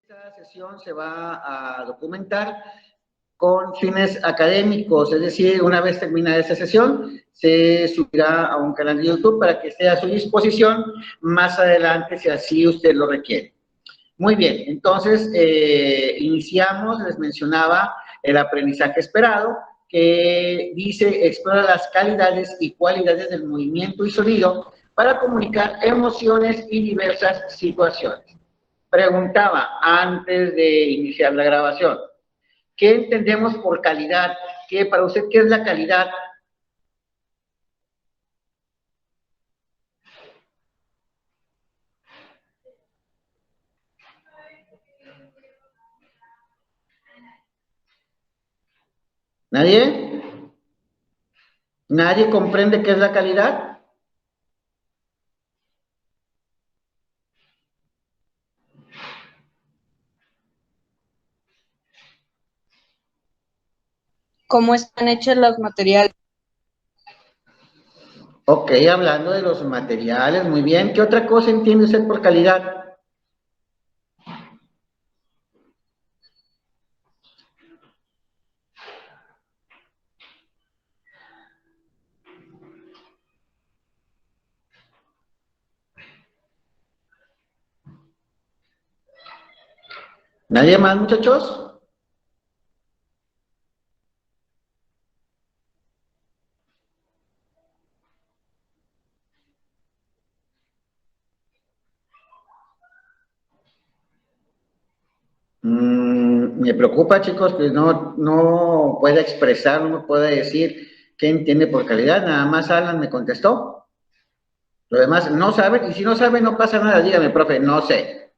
Esta sesión se va a documentar con fines académicos, es decir, una vez terminada esta sesión, se subirá a un canal de YouTube para que esté a su disposición más adelante si así usted lo requiere. Muy bien, entonces iniciamos, les mencionaba el aprendizaje esperado, que dice, explora las calidades y cualidades del movimiento y sonido para comunicar emociones y diversas situaciones. Preguntaba antes de iniciar la grabación, ¿qué entendemos por calidad? Para usted, ¿qué es la calidad? ¿Nadie? ¿Nadie comprende qué es la calidad? ¿Cómo están hechos los materiales? Ok, hablando de los materiales, muy bien. ¿Qué otra cosa entiende usted por calidad? ¿Nadie más, muchachos? Me preocupa, chicos, que no pueda expresar, no pueda decir qué entiende por calidad. Nada más Alan me contestó. Lo demás no saben, y si no saben, no pasa nada. Dígame, profe, no sé.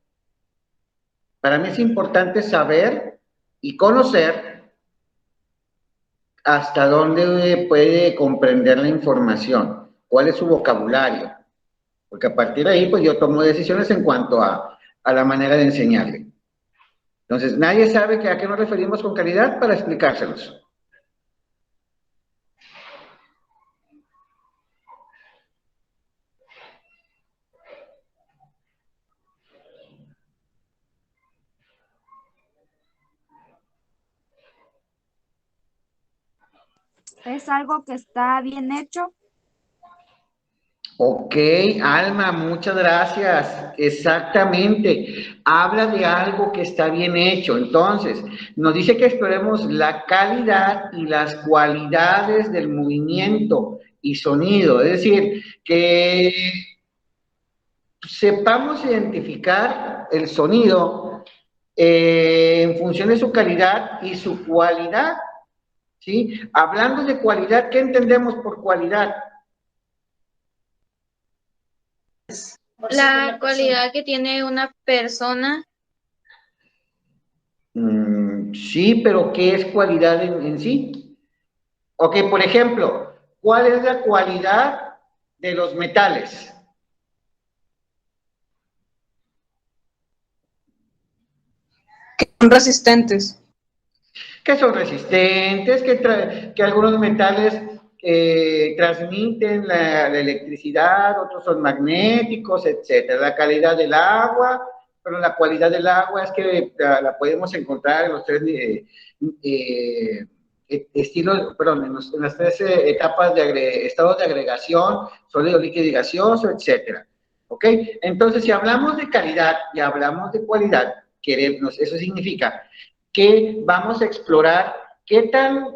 Para mí es importante saber y conocer hasta dónde puede comprender la información, cuál es su vocabulario, porque a partir de ahí, pues yo tomo decisiones en cuanto a la manera de enseñarle. Entonces, nadie sabe a qué nos referimos con calidad para explicárselos. ¿Es algo que está bien hecho? Ok, Alma, muchas gracias. Exactamente. Habla de algo que está bien hecho. Entonces, nos dice que exploremos la calidad y las cualidades del movimiento y sonido. Es decir, que sepamos identificar el sonido en función de su calidad y su cualidad. ¿Sí? Hablando de cualidad, ¿qué entendemos por cualidad? La cualidad que tiene una persona. Sí, pero ¿qué es cualidad en sí? Ok, por ejemplo, ¿cuál es la cualidad de los metales? Son resistentes. Que son resistentes, que algunos metales transmiten la electricidad, otros son magnéticos, etcétera. La calidad del agua, pero la cualidad del agua es que la podemos encontrar en los tres estilos, perdón, en las tres etapas de estados de agregación, sólido, líquido y gaseoso, etcétera. ¿Ok? Entonces, si hablamos de calidad y hablamos de cualidad, eso significa que vamos a explorar qué tan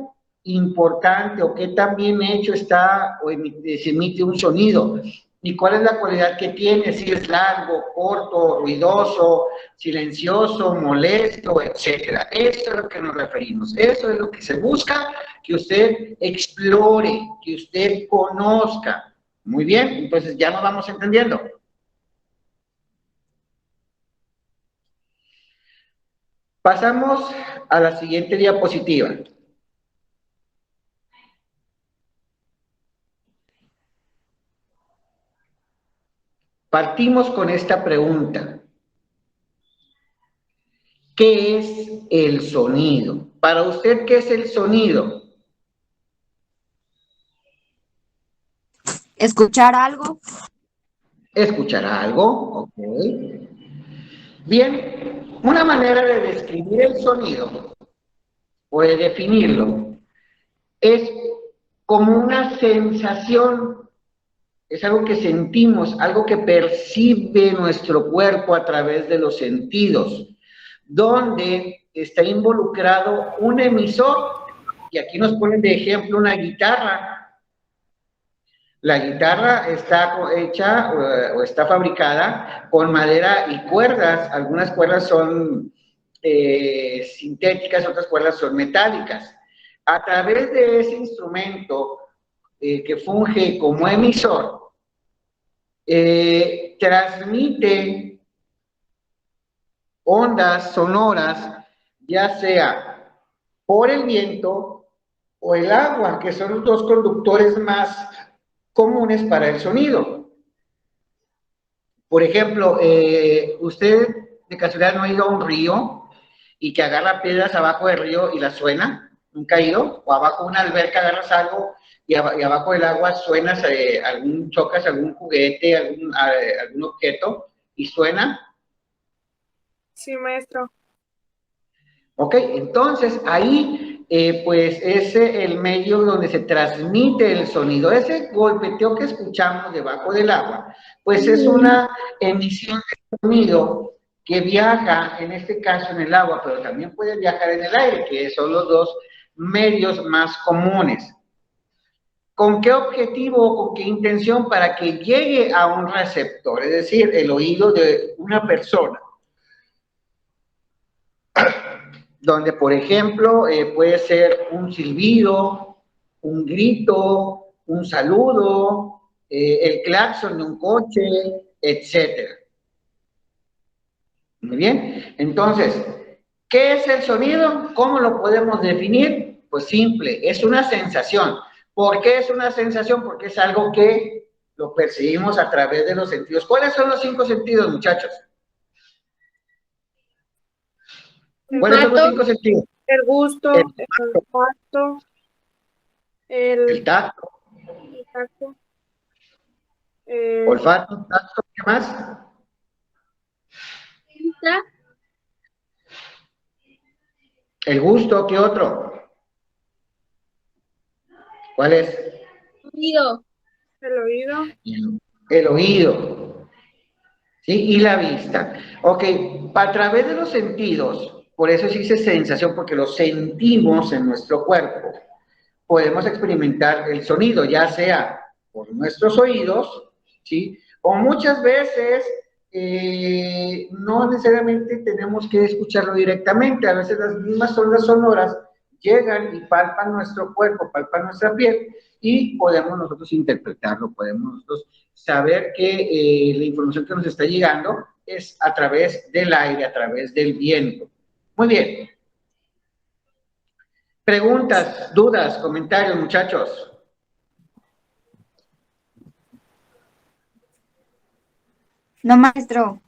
importante o qué tan bien hecho está o se emite un sonido y cuál es la cualidad que tiene, si es largo, corto, ruidoso, silencioso, molesto, etcétera. Eso es a lo que nos referimos. Eso es lo que se busca, que usted explore, que usted conozca. Muy bien, entonces ya nos vamos entendiendo. Pasamos a la siguiente diapositiva. Partimos con esta pregunta. ¿Qué es el sonido? Para usted, ¿qué es el sonido? ¿Escuchar algo? Escuchar algo, ok. Bien, una manera de describir el sonido o de definirlo es como una sensación, es algo que sentimos, algo que percibe nuestro cuerpo a través de los sentidos, donde está involucrado un emisor, y aquí nos ponen de ejemplo una guitarra. La guitarra está hecha o está fabricada con madera y cuerdas. Algunas cuerdas son sintéticas, otras cuerdas son metálicas. A través de ese instrumento que funge como emisor, transmite ondas sonoras, ya sea por el viento o el agua, que son los dos conductores más comunes para el sonido. Por ejemplo, usted de casualidad no ha ido a un río y que agarra piedras abajo del río y las suena, nunca ha ido, o abajo de una alberca agarras algo y abajo del agua suenas, chocas algún juguete, algún objeto y suena. Sí, maestro. Ok, entonces ahí pues es el medio donde se transmite el sonido. Ese golpeteo que escuchamos debajo del agua, pues es una emisión de sonido que viaja, en este caso en el agua, pero también puede viajar en el aire, que son los dos medios más comunes. ¿Con qué objetivo o con qué intención? Para que llegue a un receptor, es decir, el oído de una persona. Donde, por ejemplo, puede ser un silbido, un grito, un saludo, el claxon de un coche, etc. Muy bien, entonces, ¿qué es el sonido? ¿Cómo lo podemos definir? Pues simple, es una sensación. ¿Por qué es una sensación? Porque es algo que lo percibimos a través de los sentidos. ¿Cuáles son los 5 sentidos, muchachos? ¿Cuáles son los 5 sentidos? El gusto, el olfato, El tacto, el tacto, olfato, tacto, ¿qué más? El gusto, ¿qué otro? ¿Cuál es? Oído. el oído. El oído, ¿sí? Y la vista. Ok, a través de los sentidos, por eso se dice sensación, porque lo sentimos en nuestro cuerpo, podemos experimentar el sonido, ya sea por nuestros oídos, ¿sí? O muchas veces no necesariamente tenemos que escucharlo directamente, a veces las mismas ondas sonoras llegan y palpan nuestro cuerpo, palpan nuestra piel y podemos nosotros interpretarlo, podemos nosotros saber que la información que nos está llegando es a través del aire, a través del viento. Muy bien. Preguntas, dudas, comentarios, muchachos. No, maestro.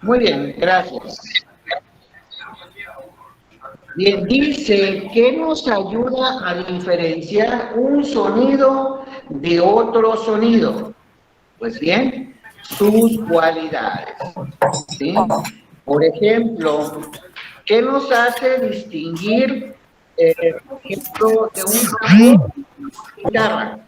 Muy bien, gracias. Bien, dice que nos ayuda a diferenciar un sonido de otro sonido. Pues bien, sus cualidades. ¿Sí? Por ejemplo, ¿qué nos hace distinguir, por ejemplo, de un tambor y una guitarra?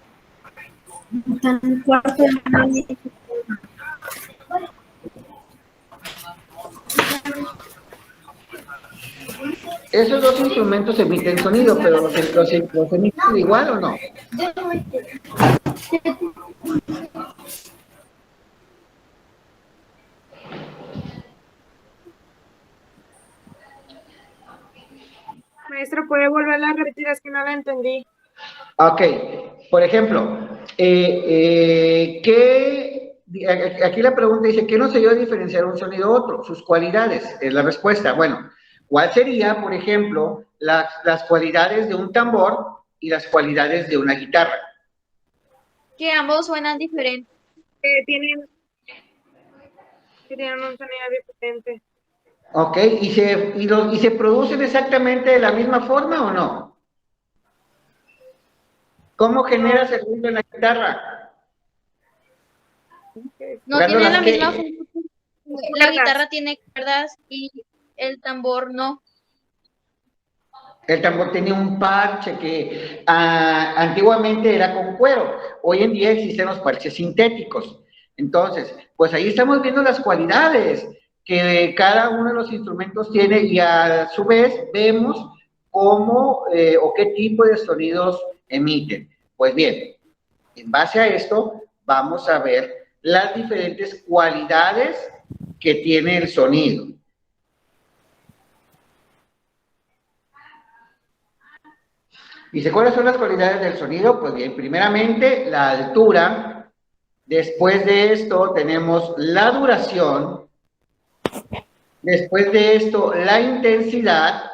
Esos dos instrumentos emiten sonido, pero los emiten igual o no. Maestro, ¿puede volverla a repetir? Es que no la entendí. Ok, por ejemplo, aquí la pregunta dice, ¿qué nos ayuda a diferenciar un sonido de otro? Sus cualidades, es la respuesta. Bueno, ¿cuál sería, por ejemplo, las cualidades de un tambor y las cualidades de una guitarra? Que ambos suenan diferente. Que tienen, que tienen un sonido diferente. Ok, ¿y se producen exactamente de la misma forma o no? ¿Cómo generas el ruido en la guitarra? No Usando tienen las la misma que- función. La guitarra tiene cuerdas y el tambor no. El tambor tenía un parche que antiguamente era con cuero. Hoy en día existen los parches sintéticos. Entonces, pues ahí estamos viendo las cualidades que cada uno de los instrumentos tiene y a su vez vemos cómo o qué tipo de sonidos emiten. Pues bien, en base a esto vamos a ver las diferentes cualidades que tiene el sonido. Dice, ¿cuáles son las cualidades del sonido? Pues bien, primeramente la altura, después de esto tenemos la duración, después de esto la intensidad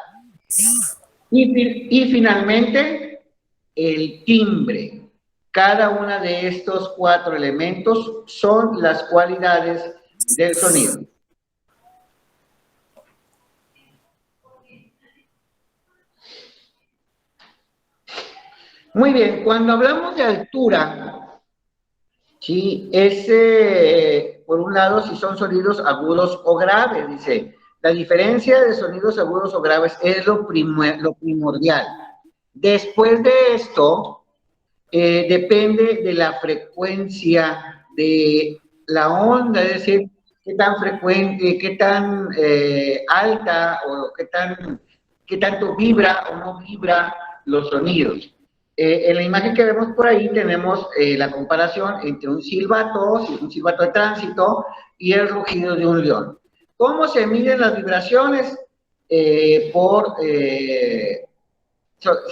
y finalmente el timbre. Cada una de estos 4 elementos son las cualidades del sonido. Muy bien, cuando hablamos de altura, sí, por un lado, si son sonidos agudos o graves, dice, la diferencia de sonidos agudos o graves es lo primordial. Después de esto, depende de la frecuencia de la onda, es decir, qué tan frecuente, qué tan alta o qué tanto vibra o no vibra los sonidos. En la imagen que vemos por ahí tenemos la comparación entre un silbato de tránsito y el rugido de un león. ¿Cómo se miden las vibraciones? Se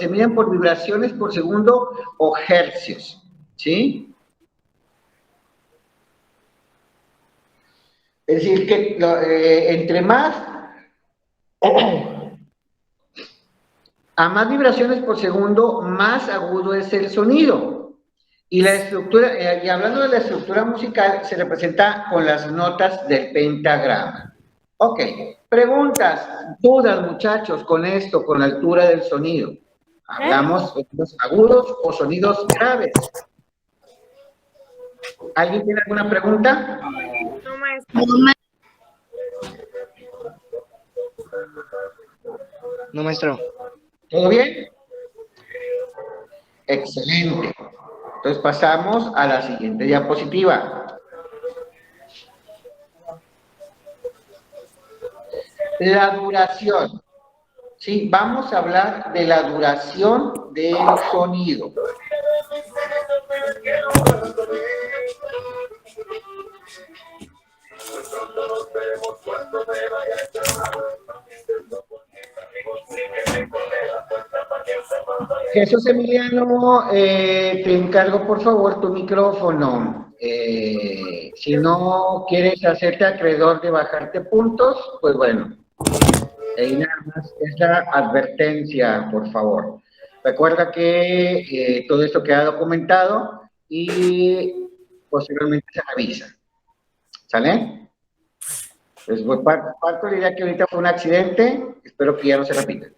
miden por vibraciones por segundo o hercios, ¿sí? Es decir, que entre más, a más vibraciones por segundo, más agudo es el sonido. Y la estructura, y hablando de la estructura musical, se representa con las notas del pentagrama. Ok, preguntas, dudas, muchachos, con esto, con la altura del sonido. ¿Hablamos de sonidos agudos o sonidos graves? ¿Alguien tiene alguna pregunta? No, maestro. No, maestro. ¿Todo bien? Excelente. Entonces pasamos a la siguiente diapositiva. La duración. Sí, vamos a hablar de la duración del sonido. Jesús Emiliano, te encargo por favor tu micrófono. Si no quieres hacerte acreedor de bajarte puntos, pues bueno, ahí nada más es la advertencia, por favor. Recuerda que todo esto queda documentado y posteriormente se revisa. ¿Sale? Pues parto de la idea que ahorita fue un accidente, espero que ya no se repita.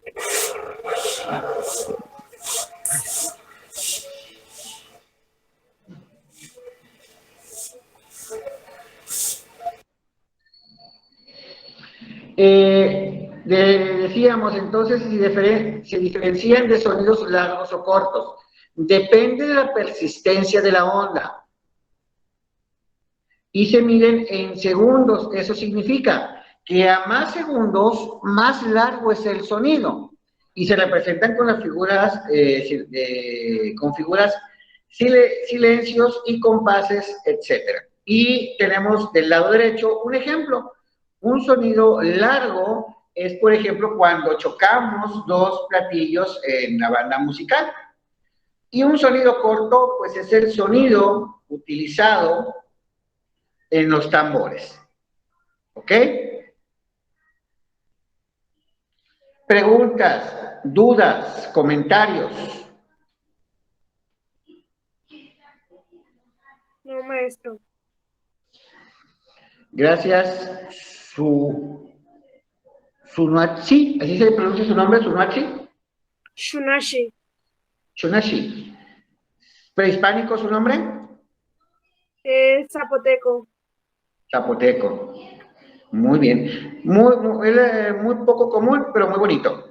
Decíamos entonces si se diferencian de sonidos largos o cortos. Depende de la persistencia de la onda. Y se miden en segundos. Eso significa que a más segundos, más largo es el sonido. Y se representan con las figuras, silencios y compases, etc. Y tenemos del lado derecho un ejemplo. Un sonido largo es, por ejemplo, cuando chocamos dos platillos en la banda musical. Y un sonido corto, pues es el sonido utilizado en los tambores. ¿Ok? Preguntas, dudas, comentarios. No, maestro. Gracias. Sunachi, ¿así se pronuncia su nombre? Sunachi. Shunashi. Sunachi. ¿Prehispánico su nombre? Zapoteco. Zapoteco. Muy bien. Muy poco común, pero muy bonito.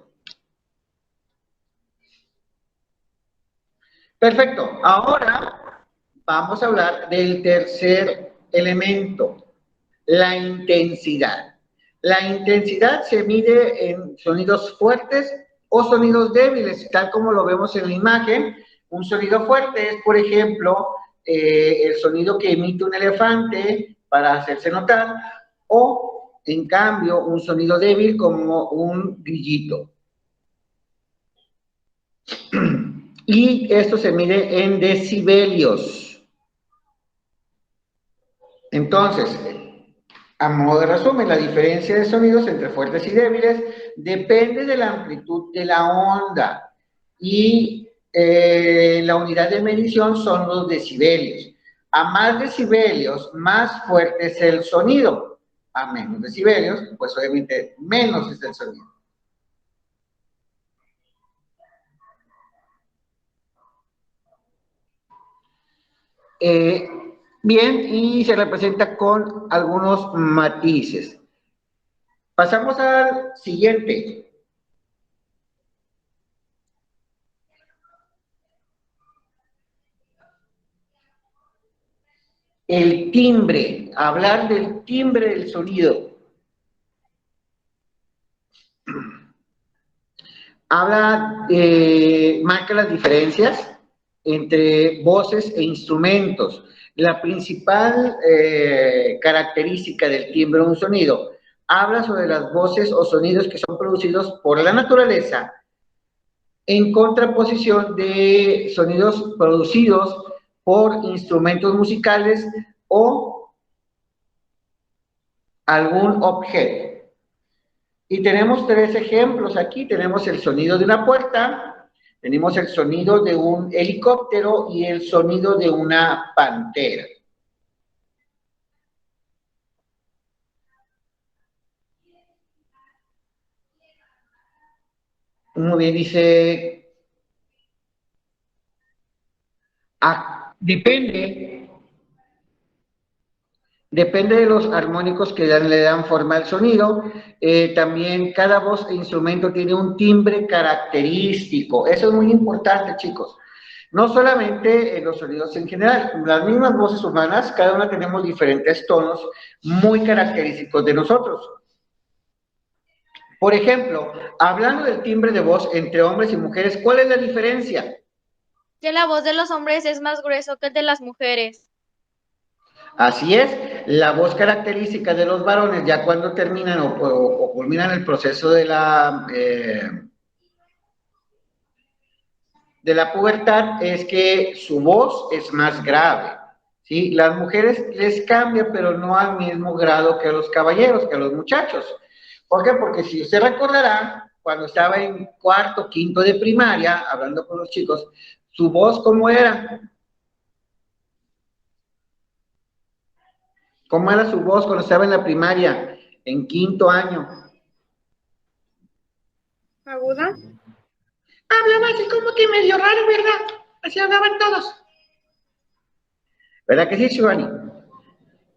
Perfecto. Ahora vamos a hablar del tercer elemento, la intensidad. La intensidad se mide en sonidos fuertes o sonidos débiles, tal como lo vemos en la imagen. Un sonido fuerte es, por ejemplo, el sonido que emite un elefante para hacerse notar, o, en cambio, un sonido débil como un grillito. Y esto se mide en decibelios. Entonces, a modo de resumen, la diferencia de sonidos entre fuertes y débiles depende de la amplitud de la onda y la unidad de medición son los decibelios. A más decibelios, más fuerte es el sonido. A menos decibelios, pues obviamente menos es el sonido. Bien, y se representa con algunos matices. Pasamos al siguiente. El timbre, hablar del timbre del sonido. Marca las diferencias entre voces e instrumentos. La principal característica del timbre de un sonido habla sobre las voces o sonidos que son producidos por la naturaleza en contraposición de sonidos producidos por instrumentos musicales o algún objeto. Y tenemos tres ejemplos aquí. Tenemos el sonido de una puerta, tenemos el sonido de un helicóptero y el sonido de una pantera. Muy bien, dice, depende de los armónicos que le dan forma al sonido. También cada voz e instrumento tiene un timbre característico. Eso es muy importante, chicos. No solamente los sonidos en general, las mismas voces humanas, cada una tenemos diferentes tonos muy característicos de nosotros. Por ejemplo, hablando del timbre de voz entre hombres y mujeres, ¿cuál es la diferencia? Que la voz de los hombres es más grueso que el de las mujeres. Así es, la voz característica de los varones, ya cuando terminan o culminan el proceso de la pubertad, es que su voz es más grave, ¿sí? Las mujeres les cambia, pero no al mismo grado que a los caballeros, que a los muchachos. ¿Por qué? Porque si usted recordará, cuando estaba en cuarto, quinto de primaria, hablando con los chicos, su voz, ¿cómo era? ¿Cómo era su voz cuando estaba en la primaria, en quinto año? ¿Aguda? Hablaba así como que medio raro, ¿verdad? Así hablaban todos. ¿Verdad que sí, Shivani?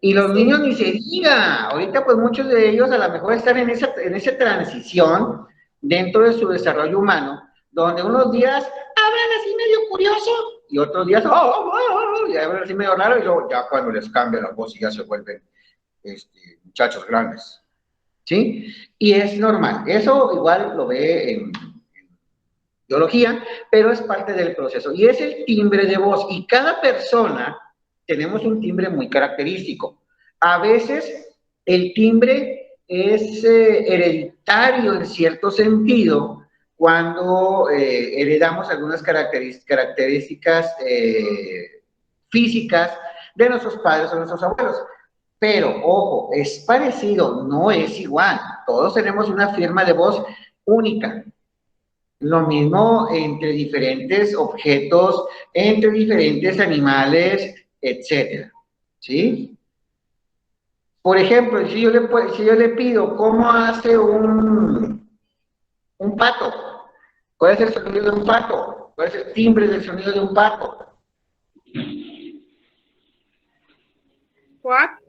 Y los niños ni se diga. Ahorita pues muchos de ellos a lo mejor están en esa transición dentro de su desarrollo humano, donde unos días hablan así medio curioso y otros días y hablan así medio raro y luego ya cuando les cambia la voz y ya se vuelven muchachos grandes. ¿Sí? Y es normal. Eso igual lo ve en biología, pero es parte del proceso. Y es el timbre de voz. Y cada persona tenemos un timbre muy característico. A veces el timbre es hereditario en cierto sentido cuando heredamos algunas características físicas de nuestros padres o nuestros abuelos. Pero, ojo, es parecido, no es igual. Todos tenemos una firma de voz única. Lo mismo entre diferentes objetos, entre diferentes animales, etcétera. ¿Sí? Por ejemplo, si yo le pido cómo hace un pato, ¿cuál es el sonido de un pato? ¿Cuál es el timbre del sonido de un pato? ¿Cuac?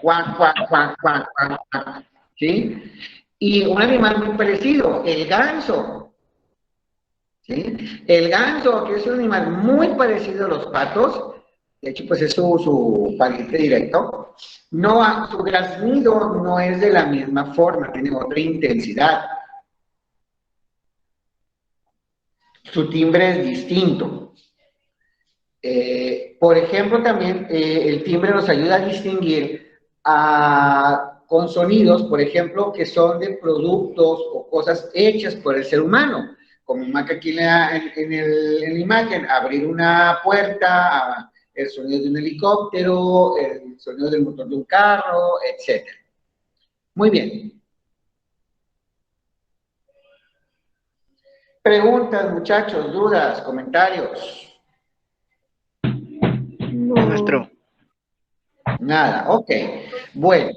cuac, cuac, cuac, cuac, cuac, cuac, ¿sí? Y un animal muy parecido, el ganso, ¿sí? El ganso, que es un animal muy parecido a los patos, de hecho, pues es su pariente directo, no, su graznido no es de la misma forma, tiene otra intensidad, su timbre es distinto. Por ejemplo, también el timbre nos ayuda a distinguir con sonidos, por ejemplo, que son de productos o cosas hechas por el ser humano, como marca aquí en la imagen, abrir una puerta, el sonido de un helicóptero, el sonido del motor de un carro, etc. Muy bien. Preguntas, muchachos, dudas, comentarios. No. Maestro, Nada, ok. Bueno.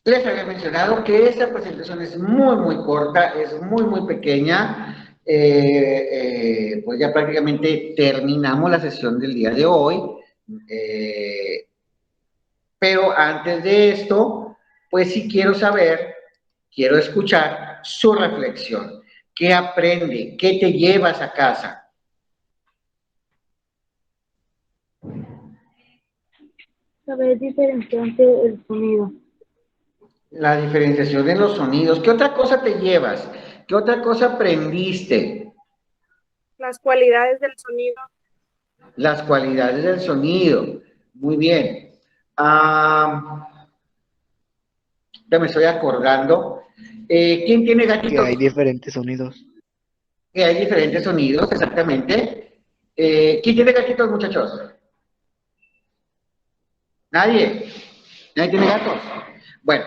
Les había mencionado que esta presentación es muy corta, es muy pequeña. Pues ya prácticamente terminamos la sesión del día de hoy. Pero antes de esto, pues sí quiero saber, quiero escuchar su reflexión. ¿Qué aprende? ¿Qué te llevas a casa? Saber diferenciar entre el sonido. La diferenciación de los sonidos. ¿Qué otra cosa te llevas? ¿Qué otra cosa aprendiste? Las cualidades del sonido. Las cualidades del sonido. Muy bien. Ya me estoy acordando. ¿Quién tiene que gatitos? hay diferentes sonidos. Que hay diferentes sonidos, exactamente. ¿Quién tiene gatitos, muchachos? ¿Nadie? ¿Nadie tiene gatos? Bueno,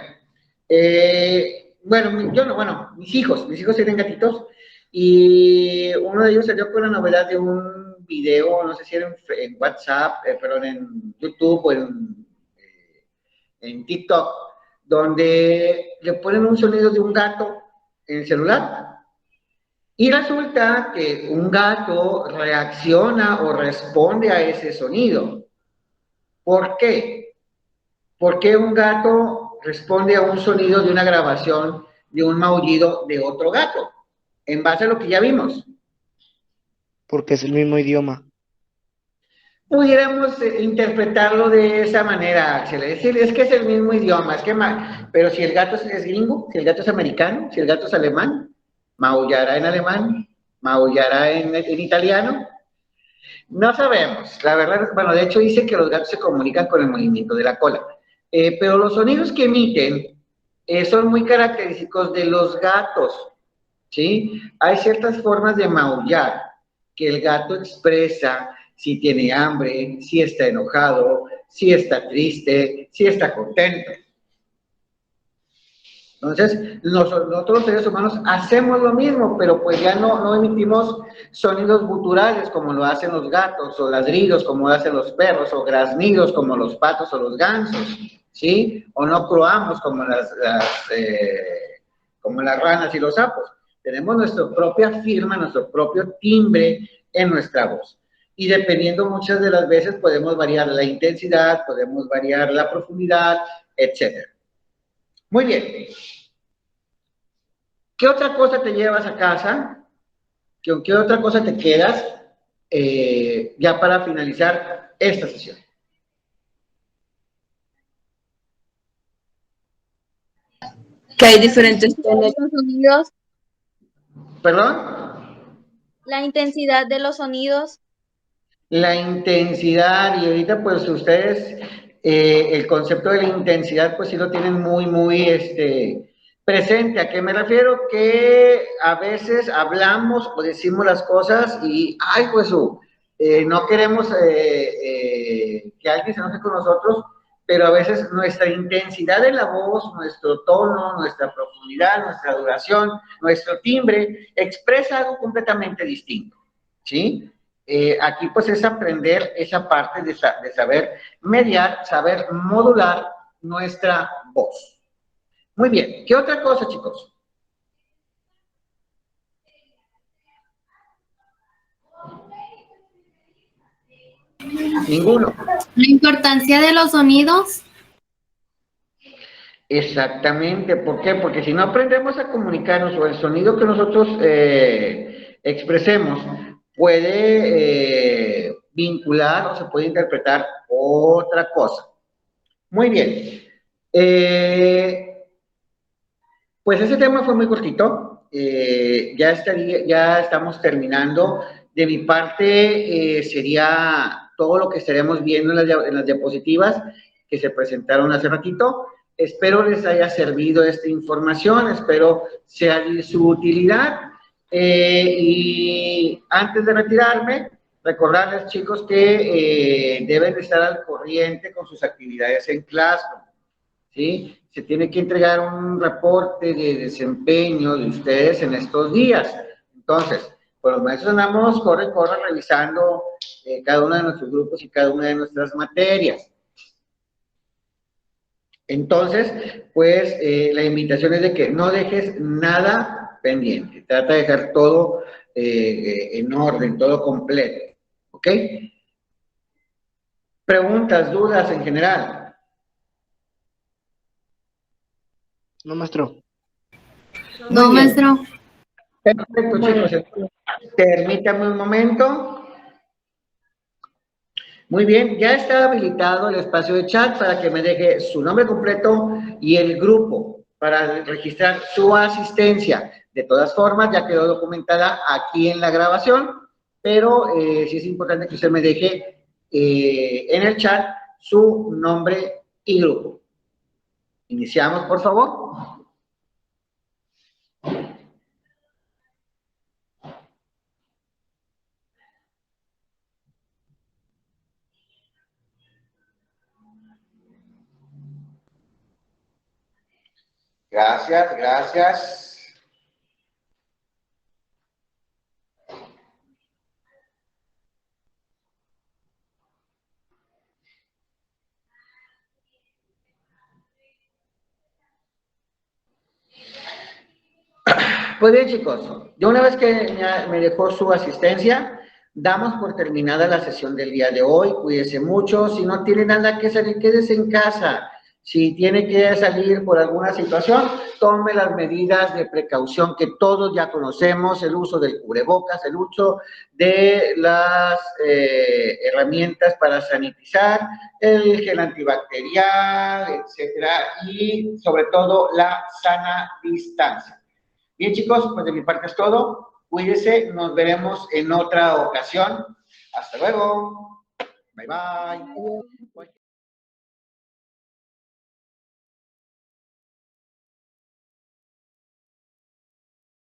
yo no, bueno, mis hijos tienen gatitos y uno de ellos salió con la novedad de un video, no sé si era en WhatsApp, perdón, en YouTube o en TikTok, donde le ponen un sonido de un gato en el celular. Y resulta que un gato reacciona o responde a ese sonido. ¿Por qué? ¿Por qué un gato responde a un sonido de una grabación de un maullido de otro gato? En base a lo que ya vimos. Porque es el mismo idioma. Pudiéramos interpretarlo de esa manera, Axel. Es decir, es que es el mismo idioma, pero si el gato es gringo, si el gato es americano, si el gato es alemán, maullará en alemán, maullará en italiano. No sabemos, la verdad, bueno, de hecho dice que los gatos se comunican con el movimiento de la cola, pero los sonidos que emiten son muy característicos de los gatos, ¿sí? Hay ciertas formas de maullar que el gato expresa si tiene hambre, si está enojado, si está triste, si está contento. Entonces, nosotros los seres humanos hacemos lo mismo, pero pues ya no emitimos sonidos guturales como lo hacen los gatos, o ladridos como lo hacen los perros, o graznidos como los patos o los gansos, ¿sí? O no croamos como como las ranas y los sapos. Tenemos nuestra propia firma, nuestro propio timbre en nuestra voz. Y dependiendo muchas de las veces podemos variar la intensidad, podemos variar la profundidad, etc. Muy bien. ¿Qué otra cosa te llevas a casa? ¿Qué otra cosa te quedas ya para finalizar esta sesión? Que hay diferentes tonos. Los sonidos, ¿Perdón? la intensidad de los sonidos. La intensidad, y ahorita pues ustedes el concepto de la intensidad pues sí lo tienen muy presente. ¿A qué me refiero? Que a veces hablamos o decimos las cosas y, ay pues no queremos que alguien se enoje con nosotros, pero a veces nuestra intensidad de la voz, nuestro tono, nuestra profundidad, nuestra duración, nuestro timbre, expresa algo completamente distinto, ¿sí? Aquí pues es aprender esa parte de saber mediar, saber modular nuestra voz. Muy bien, ¿qué otra cosa, chicos? Ninguno. La importancia de los sonidos. Exactamente, ¿por qué? Porque si no aprendemos a comunicarnos o el sonido que nosotros expresemos puede vincular o se puede interpretar otra cosa. Muy bien. Pues ese tema fue muy cortito. Ya estamos terminando. De mi parte sería todo lo que estaremos viendo en las diapositivas que se presentaron hace ratito. Espero les haya servido esta información, espero sea de su utilidad. Y antes de retirarme, recordarles, chicos, que deben estar al corriente con sus actividades en Classroom, ¿sí? Se tiene que entregar un reporte de desempeño de ustedes en estos días. Entonces, pues los maestros andamos, corre, revisando cada uno de nuestros grupos y cada una de nuestras materias. Entonces, pues la invitación es de que no dejes nada pendiente. Trata de dejar todo en orden, todo completo. ¿Ok? Preguntas, dudas en general. No, maestro. No, Muy bien. maestro. Perfecto, chicos. Permítame un momento. Muy bien, ya está habilitado el espacio de chat para que me deje su nombre completo y el grupo para registrar su asistencia. De todas formas, ya quedó documentada aquí en la grabación, pero sí es importante que usted me deje en el chat su nombre y grupo. Iniciamos, por favor. Gracias, gracias. Pues bien, chicos, yo una vez que me dejó su asistencia, damos por terminada la sesión del día de hoy. Cuídese mucho. Si no tiene nada que salir, quédese en casa. Si tiene que salir por alguna situación, tome las medidas de precaución que todos ya conocemos, el uso del cubrebocas, el uso de las herramientas para sanitizar, el gel antibacterial, etcétera, y sobre todo la sana distancia. Bien, chicos, pues de mi parte es todo. Cuídense, nos veremos en otra ocasión. Hasta luego. Bye, bye.